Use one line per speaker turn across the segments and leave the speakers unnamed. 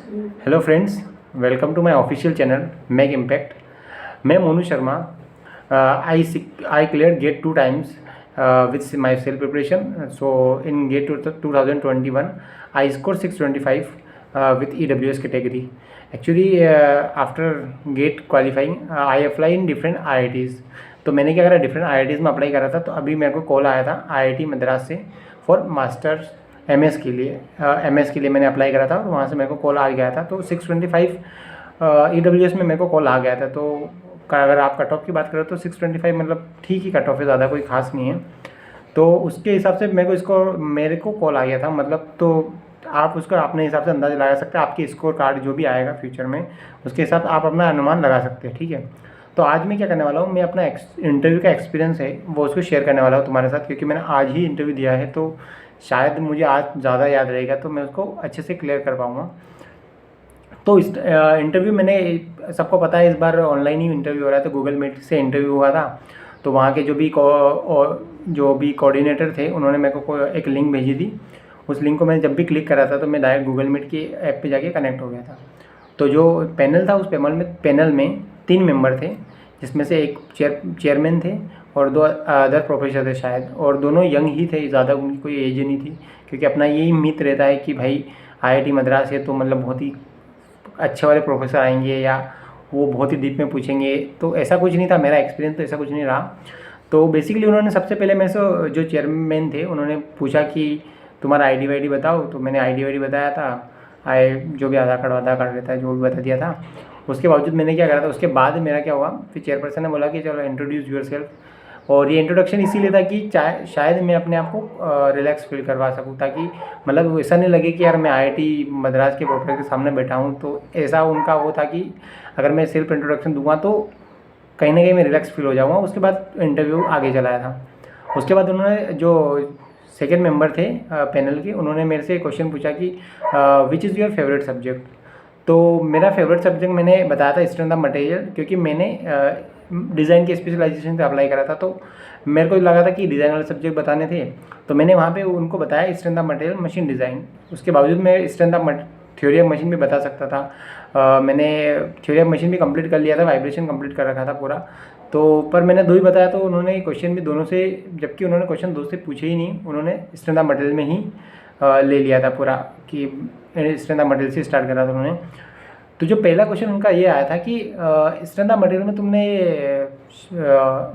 Hello friends, welcome to my official channel make impact. मैं Monu Sharma. I clear GATE 2 times with my self preparation. So in GATE 2021 I scored 625 with EWS category. Actually, after GATE qualifying I apply in different IITs. तो मैंने क्या करा, different IITs में apply करा था। तो अभी मेरे को कॉल आया था IIT मद्रास से फॉर मास्टर्स MS के लिए। MS के लिए मैंने अप्लाई करा था और वहाँ से मेरे को कॉल आ गया था। तो 625 EWS में मेरे को कॉल आ गया था। तो अगर आप कट ऑफ की बात करें तो 625 मतलब ठीक ही कट ऑफ है, ज़्यादा कोई खास नहीं है। तो उसके हिसाब से मेरे को कॉल आ गया था, मतलब तो आप उसका अपने हिसाब से अंदाज़ा लगा सकते हैं। आपके स्कोर कार्ड जो भी आएगा फ्यूचर में, उसके हिसाब से आप अपना अनुमान लगा सकते हैं, ठीक है। तो आज मैं क्या करने वाला हूँ, मैं अपना इंटरव्यू का एक्सपीरियंस है वो उसको शेयर करने वाला हूँ तुम्हारे साथ, क्योंकि मैंने आज ही इंटरव्यू दिया है। तो शायद मुझे आज ज़्यादा याद रहेगा, तो मैं उसको अच्छे से क्लियर कर पाऊँगा। तो इस इंटरव्यू मैंने, सबको पता है इस बार ऑनलाइन ही इंटरव्यू हो रहा है, तो गूगल मीट से इंटरव्यू हुआ था। तो वहाँ के जो भी कोऑर्डिनेटर थे उन्होंने मेरे को एक लिंक भेजी थी। उस लिंक को मैंने जब भी क्लिक करा था तो मैं डायरेक्ट गूगल मीट की ऐप पे जाके कनेक्ट हो गया था। तो जो पैनल था, उस पैनल में 3 मेंबर थे, जिसमें से एक चेयरमैन थे और 2 अदर प्रोफेसर थे शायद, और दोनों यंग ही थे, ज़्यादा उनकी कोई एज नहीं थी। क्योंकि अपना यही मिथ रहता है कि भाई IIT मद्रास है तो मतलब बहुत ही अच्छे वाले प्रोफेसर आएंगे या वो बहुत ही डीप में पूछेंगे। तो ऐसा कुछ नहीं था, मेरा एक्सपीरियंस तो ऐसा कुछ नहीं रहा। तो बेसिकली उन्होंने सबसे पहले मेरे से, जो चेयरमैन थे, उन्होंने पूछा कि तुम्हारा ID वाईडी बताओ। तो मैंने ID वाईडी बताया था, जो भी आधार कार्ड रहता है जो भी बता दिया था। उसके बावजूद मैंने क्या करा था, उसके बाद मेरा क्या हुआ, फिर चेयरपर्सन ने बोला कि चलो इंट्रोड्यूस यूर सेल्फ। और ये इंट्रोडक्शन इसीलिए था कि शायद मैं अपने आप को रिलैक्स फील करवा सकूँ, ताकि मतलब ऐसा नहीं लगे कि यार मैं IIT मद्रास के प्रोफेसर के सामने बैठा हूँ। तो ऐसा उनका वो था कि अगर मैं सेल्फ इंट्रोडक्शन दूंगा तो कहीं ना कहीं मैं रिलैक्स फील हो जाऊँगा। उसके बाद इंटरव्यू आगे चलाया था। उसके बाद उन्होंने, जो सेकेंड मेंबर थे पैनल के, उन्होंने मेरे से क्वेश्चन पूछा कि which is your favourite subject. तो मेरा फेवरेट सब्जेक्ट मैंने बताया था स्ट्रेंथ ऑफ मटेरियल, क्योंकि मैंने डिज़ाइन के स्पेशलाइजेशन पे अप्लाई करा था। तो मेरे को लगा था कि डिज़ाइन वाले सब्जेक्ट बताने थे, तो मैंने वहाँ पे उनको बताया strength of material, machine design. उसके बावजूद मैं strength of theory of machine भी बता सकता था। मैंने थ्योरी ऑफ मशीन भी कंप्लीट कर लिया था, वाइब्रेशन कंप्लीट कर रखा था पूरा। तो पर मैंने 2 ही बताया, तो उन्होंने क्वेश्चन भी दोनों से, जबकि उन्होंने क्वेश्चन 2 से पूछे ही नहीं, उन्होंने स्ट्रेंथ ऑफ मटेरियल में ही ले लिया था पूरा, कि स्ट्रेंथ ऑफ मटेरियल से स्टार्ट करा था उन्होंने। तो जो पहला क्वेश्चन उनका ये आया था कि स्ट्रेंथ ऑफ मटेरियल में तुमने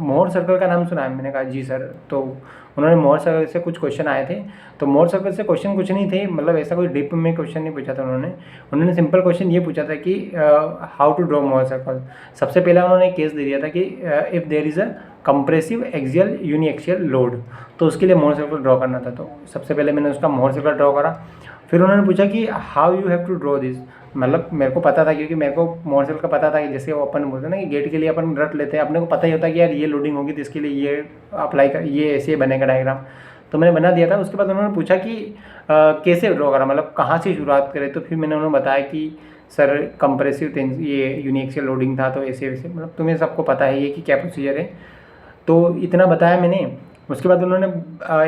मोहर सर्कल का नाम सुना है? मैंने कहा जी सर। तो उन्होंने मोहर सर्कल से कुछ क्वेश्चन आए थे। तो मोहर सर्कल से क्वेश्चन कुछ नहीं थे, मतलब ऐसा कोई डीप में क्वेश्चन नहीं पूछा था उन्होंने सिंपल क्वेश्चन ये पूछा था कि how to draw Mohr circle. सबसे पहला उन्होंने केस दे दिया था कि if there is a compressive axial uniaxial load, तो उसके लिए मोहर सर्कल ड्रॉ करना था। तो सबसे पहले मैंने उसका मोहर सर्कल ड्रॉ करा। फिर उन्होंने पूछा कि how you have to draw this. मतलब मेरे को पता था, क्योंकि मेरे को मोहर सर्कल का पता था कि जैसे वो अपन बोलते हैं ना कि गेट के लिए अपन रट लेते हैं, अपने को पता ही होता है कि यार ये लोडिंग होगी तो इसके लिए ये अप्लाई कर, ये ऐसे बनेगा डायग्राम। तो मैंने बना दिया था। उसके बाद उन्होंने पूछा कि कैसे ड्रॉ करा, मतलब कहाँ से शुरुआत करें। तो फिर मैंने उन्हें बताया कि सर कंप्रेसिव टेंस, ये यूनिएक्सियल लोडिंग था, तो ऐसे वैसे, मतलब तुम्हें सबको पता है ये कि क्या प्रोसीजर है। तो इतना बताया मैंने। उसके बाद उन्होंने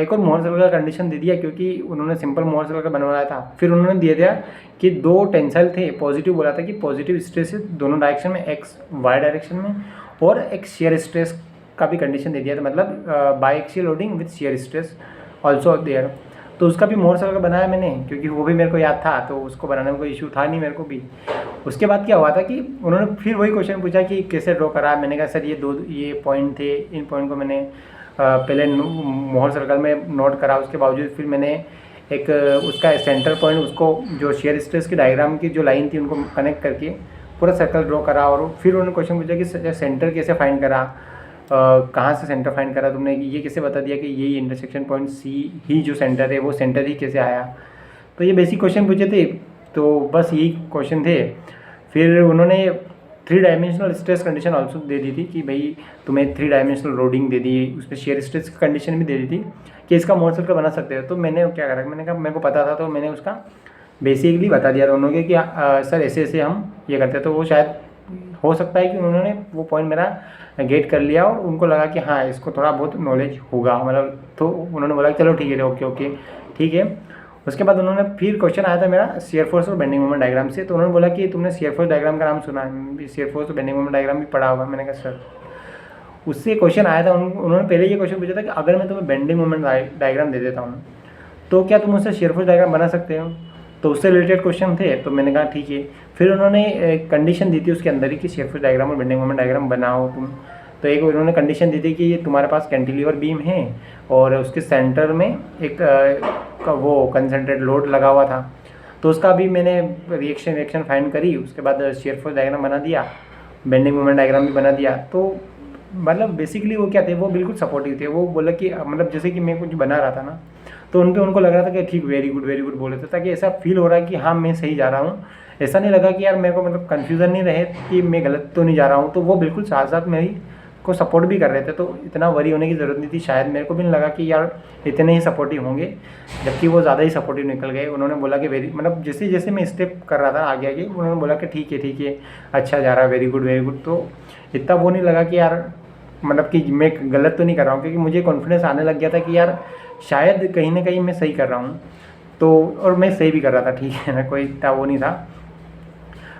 एक और मोहर सर्कल का कंडीशन दे दिया, क्योंकि उन्होंने सिंपल मोहर सर्कल बनवाया था। फिर उन्होंने दे दिया कि 2 टेंसाइल थे, पॉजिटिव बोला था कि पॉजिटिव स्ट्रेस है दोनों डायरेक्शन में, एक्स वाई डायरेक्शन में, और एक शेयर स्ट्रेस का भी कंडीशन दे दिया था, मतलब biaxial loading with shear stress also there. तो उसका भी मोहर सर्कल बनाया मैंने, क्योंकि वो भी मेरे को याद था, तो उसको बनाने में कोई इशू था नहीं मेरे को भी। उसके बाद क्या हुआ था कि उन्होंने फिर वही क्वेश्चन पूछा कि कैसे ड्रॉ करा। मैंने कहा सर ये पॉइंट थे, इन पॉइंट को मैंने पहले मोहर सर्कल में नोट करा। उसके बावजूद फिर मैंने एक उसका सेंटर पॉइंट, उसको जो शेयर स्ट्रेस की डायग्राम की जो लाइन थी उनको कनेक्ट करके पूरा सर्कल ड्रॉ करा। और फिर उन्होंने क्वेश्चन पूछा कि सेंटर कैसे फाइंड करा, कहाँ से सेंटर फाइंड करा तुमने, ये कैसे बता दिया कि यही इंटरसेक्शन पॉइंट C ही जो सेंटर है वो सेंटर ही कैसे आया। तो ये बेसिक क्वेश्चन पूछे थे। तो बस यही क्वेश्चन थे। फिर उन्होंने 3 डायमेंशनल स्ट्रेस कंडीशन ऑल्सो दे दी थी कि भाई तुम्हें 3 डायमेंशनल लोडिंग दे दी, उसमें शेयर स्ट्रेस की कंडीशन भी दे दी थी कि इसका मोहर सर्कल बना सकते हो। तो मैंने क्या करा, मैंने कहा मेरे को पता था, तो मैंने उसका बेसिकली बता दिया था उन्होंने कि सर ऐसे ऐसे हम ये करते हैं। तो वो शायद हो सकता है कि उन्होंने वो पॉइंट मेरा गेट कर लिया और उनको लगा कि हाँ इसको थोड़ा बहुत नॉलेज होगा, मतलब। तो उन्होंने बोला कि चलो ठीक है, ओके ओके ठीक है। उसके बाद उन्होंने फिर क्वेश्चन आया था मेरा शेयर फोर्स और बेंडिंग मोमेंट डायग्राम से, तो उन्होंने बोला कि तुमने शेयर फोर्स डायग्राम का नाम सुना है, शेयर फोर्स और बेंडिंग मोमेंट डायग्राम भी पढ़ा होगा। मैंने कहा सर। उससे क्वेश्चन आया था, उन्होंने पहले ये क्वेश्चन पूछा था कि अगर मैं तुम्हें बेंडिंग मोमेंट डायग्राम दे देता हूँ तो क्या तुम उससे शेयर फोर्स डायग्राम बना सकते हो। तो उससे रिलेटेड क्वेश्चन थे, तो मैंने कहा ठीक है। फिर उन्होंने एक कंडीशन दी थी उसके अंदर ही कि शेयर फोर्स डायग्राम और बेंडिंग मोमेंट डायग्राम बनाओ तुम। तो एक उन्होंने कंडीशन दी थी कि ये तुम्हारे पास कैंटिलीवर बीम है और उसके सेंटर में एक वो कंसंट्रेट लोड लगा हुआ था। तो उसका भी मैंने रिएक्शन फाइंड करी, उसके बाद शेयर फोर्स डायग्राम बना दिया, बेंडिंग मोमेंट डायग्राम भी बना दिया। तो मतलब बेसिकली वो क्या थे, वो बिल्कुल सपोर्टिव थे। वो बोला कि मतलब जैसे कि मैं कुछ बना रहा था ना, तो उनको लग रहा था कि ठीक वेरी गुड बोल रहे थे, ताकि ऐसा फील हो रहा है कि हाँ मैं सही जा रहा हूँ। ऐसा नहीं लगा कि यार मेरे को मतलब कन्फ्यूज़न नहीं रहे कि मैं गलत तो नहीं जा रहा हूँ। तो वो बिल्कुल साथ साथ मेरी को सपोर्ट भी कर रहे थे, तो इतना वरी होने की ज़रूरत नहीं थी। शायद मेरे को भी नहीं लगा कि यार इतने ही सपोर्टिव होंगे, जबकि वो ज़्यादा ही सपोर्टिव निकल गए। उन्होंने बोला कि वेरी मतलब जैसे जैसे मैं स्टेप कर रहा था आगे आगे, उन्होंने बोला कि ठीक है अच्छा जा रहा है, वेरी गुड। तो इतना वो नहीं लगा कि यार मतलब कि मैं गलत तो नहीं कर रहा हूँ, क्योंकि मुझे कॉन्फिडेंस आने लग गया था कि यार शायद कहीं ना कहीं मैं सही कर रहा हूँ। तो और मैं सही भी कर रहा था, ठीक है ना, कोई इतना वो नहीं था।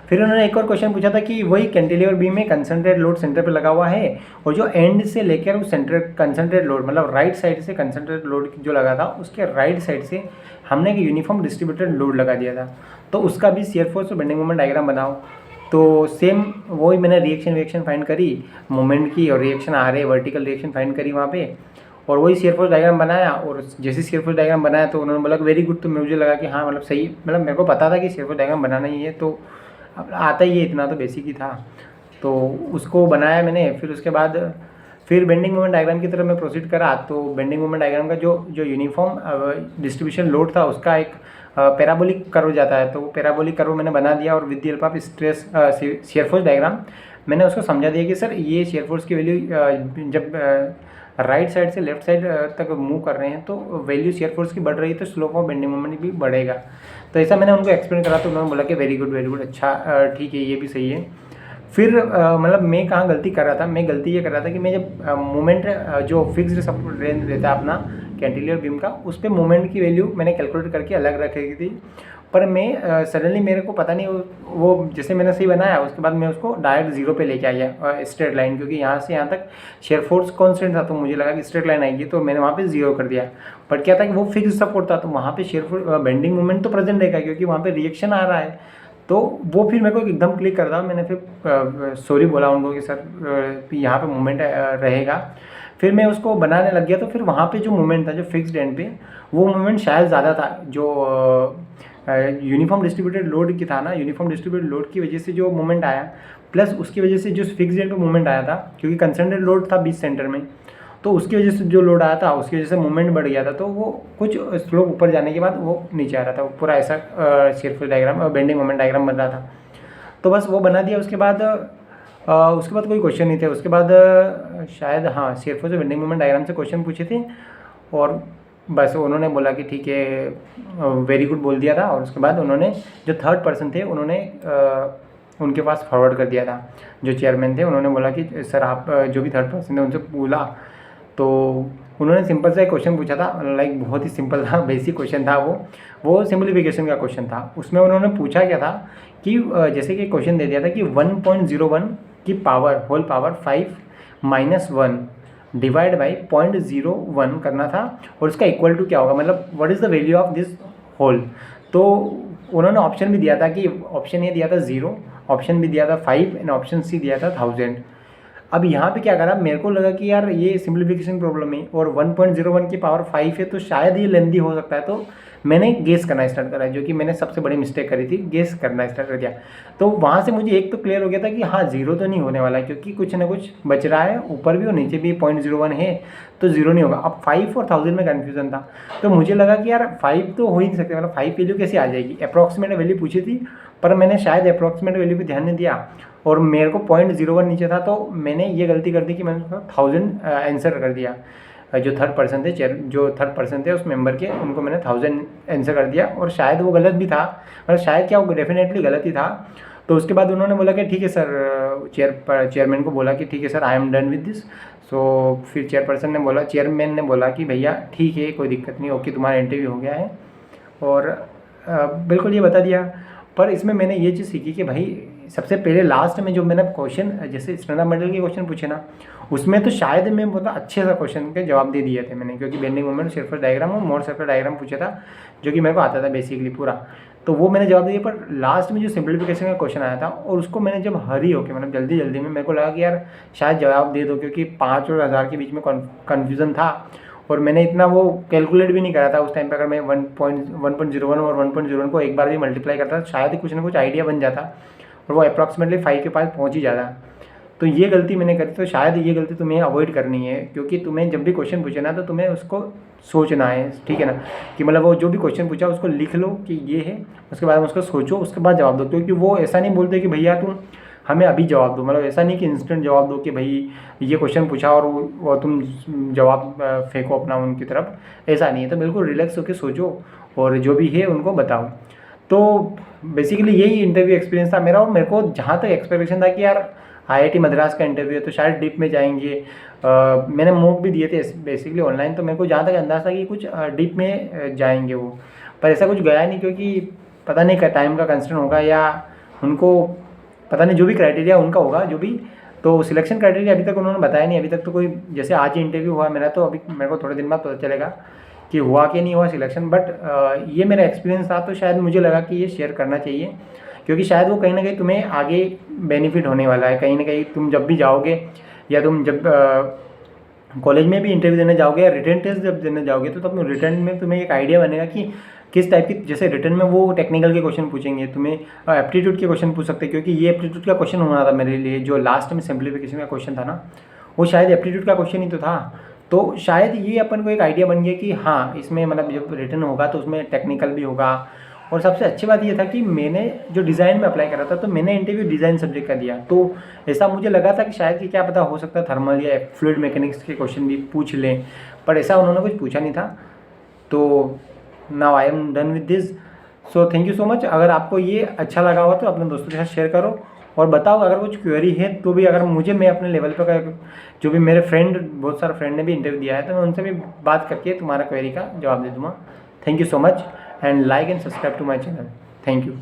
फिर उन्होंने एक और क्वेश्चन पूछा था कि वही कैंटिलीवर बीम में कंसंट्रेट लोड सेंटर पे लगा हुआ है, और जो एंड से लेकर उस सेंटर कंसंट्रेट लोड मतलब राइट साइड से कंसंट्रेट लोड जो लगा था उसके राइट साइड से हमने एक यूनिफॉर्म डिस्ट्रीब्यूटेड लोड लगा दिया था, तो उसका भी शेयर फोर्स और बेंडिंग मोमेंट डायग्राम बनाओ। तो सेम वही मैंने रिएक्शन फाइंड करी मोमेंट की, और रिएक्शन आ रहे वर्टिकल रिएक्शन फाइंड करी वहाँ पे, और वही शेयर फोर्स डायग्राम बनाया। और जैसे शेयर फोर्स डायग्राम बनाया तो उन्होंने बोला वेरी गुड। तो मुझे लगा कि हाँ मतलब सही, मतलब मेरे को पता था कि शेयर फोर्स डायग्राम बनाना ही है, तो अब आता ही है, इतना तो बेसिक ही था। तो उसको बनाया मैंने। फिर उसके बाद फिर बेंडिंग मोमेंट डायग्राम की तरफ मैं प्रोसीड करा। तो बेंडिंग मोमेंट डायग्राम का जो यूनिफॉर्म डिस्ट्रीब्यूशन लोड था उसका एक पैराबोलिक कर्व जाता है, तो वो पैराबोलिक कर्व मैंने बना दिया। और with the help of stress shear force diagram मैंने उसको समझा दिया कि सर ये शेयर फोर्स की वैल्यू जब राइट साइड से लेफ्ट साइड तक मूव कर रहे हैं तो वैल्यू शेयर फोर्स की बढ़ रही है, तो स्लोप ऑफ बेंडिंग मोमेंट भी बढ़ेगा। तो ऐसा मैंने उनको एक्सप्लेन करा, तो उन्होंने बोला कि वेरी गुड अच्छा, ठीक है, ये भी सही है। फिर मतलब मैं कहाँ गलती कर रहा था, मैं गलती ये कर रहा था कि मैं जब मोमेंट जो फिक्स्ड सपोर्ट रेंज रहता है अपना कैंटिलीवर बीम का, उस पर मोमेंट की वैल्यू मैंने कैलकुलेट करके अलग रखी थी। पर मैं सडनली मेरे को पता नहीं वो जैसे मैंने सही बनाया उसके बाद मैं उसको डायरेक्ट जीरो पे लेके आया स्ट्रेट लाइन, क्योंकि यहाँ से यहाँ तक शेयर फोर्स कॉन्स्टेंट था, तो मुझे लगा कि स्ट्रेट लाइन आएगी, तो मैंने वहाँ पे जीरो कर दिया। बट क्या था कि वो फिक्स सपोर्ट था, तो वहाँ पे शेयर फोर्स बेंडिंग मोमेंट तो प्रेजेंट रहेगा, क्योंकि वहाँ पे रिएक्शन आ रहा है। तो वो फिर मेरे को एकदम क्लिक कर रहा। मैंने फिर सॉरी बोला उनको कि सर यहाँ पे मोमेंट रहेगा। फिर मैं उसको बनाने लग गया, तो फिर वहाँ पे जो मोमेंट था जो फिक्स्ड एंड पे, वो मोमेंट शायद ज़्यादा था जो यूनिफॉर्म डिस्ट्रीब्यूटेड लोड की था ना। यूनिफॉर्म डिस्ट्रीब्यूटेड लोड की वजह से जो मोमेंट आया, प्लस उसकी वजह से जो फिक्स्ड एंड पे मोमेंट आया था, क्योंकि कंसंट्रेटेड लोड था 20 सेंटर में, तो उसकी वजह से जो लोड आया था उसकी वजह से मोमेंट बढ़ गया था। तो वो कुछ स्लोप ऊपर जाने के बाद वो नीचे आ रहा था, पूरा ऐसा शेयर फोर्स डायग्राम और बेंडिंग मोमेंट डायग्राम बन रहा था। तो बस वो बना दिया। उसके बाद कोई क्वेश्चन नहीं थे। उसके बाद शायद हाँ शेयर फोर्स और बेंडिंग मोमेंट डायग्राम से क्वेश्चन पूछे थे, और बस उन्होंने बोला कि ठीक है वेरी गुड बोल दिया था। और उसके बाद उन्होंने जो थर्ड पर्सन थे उन्होंने उनके पास फॉरवर्ड कर दिया था, जो चेयरमैन थे। उन्होंने बोला कि सर आप जो भी थर्ड पर्सन थे उनसे बोला, तो उन्होंने सिंपल सा एक क्वेश्चन पूछा था, लाइक बहुत ही सिंपल था, बेसिक क्वेश्चन था वो सिंप्लीफिकेशन का क्वेश्चन था। उसमें उन्होंने पूछा क्या था कि जैसे कि क्वेश्चन दे दिया था कि 1.01 की power whole power 5 - 1 divide by 0.01 करना था, और उसका इक्वल टू क्या होगा, मतलब what is the value of this whole. तो उन्होंने ऑप्शन भी दिया था कि ऑप्शन ए दिया था 0, ऑप्शन भी दिया था 5 एंड ऑप्शन सी दिया था 1000। अब यहाँ पे क्या करा, मेरे को लगा कि यार ये सिंप्लीफिकेशन प्रॉब्लम है और 1.01 की पावर 5 है, तो शायद ये लेंदी हो सकता है। तो मैंने गेस करना स्टार्ट करा, जो कि मैंने सबसे बड़ी मिस्टेक करी थी, गेस करना स्टार्ट कर दिया। तो वहाँ से मुझे एक तो क्लियर हो गया था कि हाँ जीरो तो नहीं होने वाला है, क्योंकि कुछ ना कुछ बच रहा है, ऊपर भी और नीचे भी 0.01 है, तो जीरो नहीं होगा। अब 5 और 1000 में कन्फ्यूजन था, तो मुझे लगा कि यार 5 तो हो ही नहीं सकते, मतलब 5 वैल्यू कैसे आ जाएगी। अप्रॉक्सीमेट वैल्यू पूछी थी, पर मैंने शायद अप्रॉक्सीमेट वैल्यू पर ध्यान नहीं दिया, और मेरे को 0.01 नीचे था, तो मैंने ये गलती कर दी कि मैंने उसका 1000 आंसर कर दिया। जो थर्ड पर्सन थे उस मेंबर के, उनको मैंने 1000 आंसर कर दिया, और शायद वो गलत भी था, मतलब शायद क्या वो डेफिनेटली गलत ही था। तो उसके बाद उन्होंने बोला कि ठीक है सर, चेयरमैन को बोला कि ठीक है sir I am done with this. So फिर चेयरमैन ने बोला कि भैया ठीक है कोई दिक्कत नहीं, ओके तुम्हारा इंटरव्यू हो गया है, और बिल्कुल ये बता दिया। पर इसमें मैंने ये चीज़ सीखी कि भाई सबसे पहले लास्ट में जो मैंने क्वेश्चन जैसे स्टैंडर्ड मॉडल के क्वेश्चन पूछे ना, उसमें तो शायद मैं बहुत अच्छे सा क्वेश्चन के जवाब दे दिए थे मैंने, क्योंकि बेंडिंग मोमेंट, सर्फेस डायग्राम और मोर सर्फेस डायग्राम पूछा था, जो कि मेरे को आता था बेसिकली पूरा, तो वो मैंने जवाब दिया। पर लास्ट में जो सिंप्लीफिकेशन का क्वेश्चन आया था, और उसको मैंने जब हरी होके मतलब जल्दी जल्दी में, मेरे को लगा कि यार शायद जवाब दे दो, क्योंकि 5 और 1000 के बीच में कन्फ्यूज़न था, और मैंने इतना वो कैलकुलेट भी नहीं करा था उस टाइम पे। अगर मैं 1.01 और 1.01 को एक बार भी मल्टीप्लाई करता शायद ही कुछ ना कुछ आइडिया बन जाता, और वो अप्रॉक्सीमेटली 5 के पास पहुंच ही जाता। तो ये गलती मैंने करी, तो शायद ये गलती तुम्हें अवॉइड करनी है, क्योंकि तुम्हें जब भी क्वेश्चन पूछे ना, तो तुम्हें उसको सोचना है, ठीक है ना, कि मतलब वो जो भी क्वेश्चन पूछा उसको लिख लो कि ये है, उसके बाद में उसको सोचो, उसके बाद जवाब दो। क्योंकि वो ऐसा नहीं बोलते कि भैया तुम हमें अभी जवाब दो, मतलब ऐसा नहीं कि इंस्टेंट जवाब दो कि भाई ये क्वेश्चन पूछा और वो तुम जवाब फेंको अपना उनकी तरफ, ऐसा नहीं है। तो बिल्कुल रिलैक्स होकर सोचो और जो भी है उनको बताओ। तो बेसिकली यही इंटरव्यू एक्सपीरियंस था मेरा, और मेरे को जहाँ तक एक्सपेक्टेशन था कि यार आईआईटी मद्रास का इंटरव्यू है तो शायद डीप में जाएंगे। मैंने मॉक भी दिए थे बेसिकली ऑनलाइन, तो मेरे को जहाँ तक अंदाज़ था कि कुछ डीप में जाएंगे वो, पर ऐसा कुछ गया नहीं, क्योंकि पता नहीं क्या टाइम का कंस्ट्रेंट होगा, या उनको पता नहीं, जो भी क्राइटेरिया उनका होगा जो भी, तो सिलेक्शन क्राइटेरिया अभी तक उन्होंने बताया नहीं। अभी तक तो कोई, जैसे आज ही इंटरव्यू हुआ मेरा, तो अभी मेरे को थोड़े दिन बाद पता चलेगा कि हुआ कि नहीं हुआ सिलेक्शन। बट ये मेरा एक्सपीरियंस था, तो शायद मुझे लगा कि ये शेयर करना चाहिए, क्योंकि शायद वो कहीं ना कहीं तुम्हें आगे बेनिफिट होने वाला है। कहीं ना कहीं तुम जब भी जाओगे, या तुम जब कॉलेज में भी इंटरव्यू देने जाओगे, या रिटर्न टेस्ट जब देने जाओगे, तो तब रिटर्न में तुम्हें एक आइडिया बनेगा कि किस टाइप की, जैसे रिटर्न में वो टेक्निकल के क्वेश्चन पूछेंगे, तुम्हें एप्टीट्यूड के क्वेश्चन पूछ सकते हैं, क्योंकि ये एप्टीट्यूड का क्वेश्चन होना था मेरे लिए, जो लास्ट में सिंप्लीफिकेशन का क्वेश्चन था ना, वो शायद एप्टीट्यूड का क्वेश्चन ही तो था। तो शायद ये अपन को एक आइडिया बन गया कि हाँ, इसमें मतलब जब रिटर्न होगा तो उसमें टेक्निकल भी होगा। और सबसे अच्छी बात ये था कि मैंने जो डिज़ाइन में अप्लाई करा था, तो मैंने इंटरव्यू डिज़ाइन सब्जेक्ट का दिया, तो ऐसा मुझे लगा था कि शायद कि क्या पता हो सकता है थर्मल या फ्लूइड मैकेनिक्स के क्वेश्चन भी पूछ लें, पर ऐसा उन्होंने कुछ पूछा नहीं था। तो now I am done with this. So thank you so much. अगर आपको ये अच्छा लगा हो तो अपने दोस्तों के साथ शेयर करो, और बताओ अगर कुछ क्वेरी है तो भी। अगर मुझे, मैं अपने लेवल पर, जो भी मेरे फ्रेंड, बहुत सारे फ्रेंड ने भी इंटरव्यू दिया है, तो मैं उनसे भी बात करके तुम्हारा क्वेरी का जवाब दे दूँगा। Thank you so much, and like and subscribe to my channel. Thank you.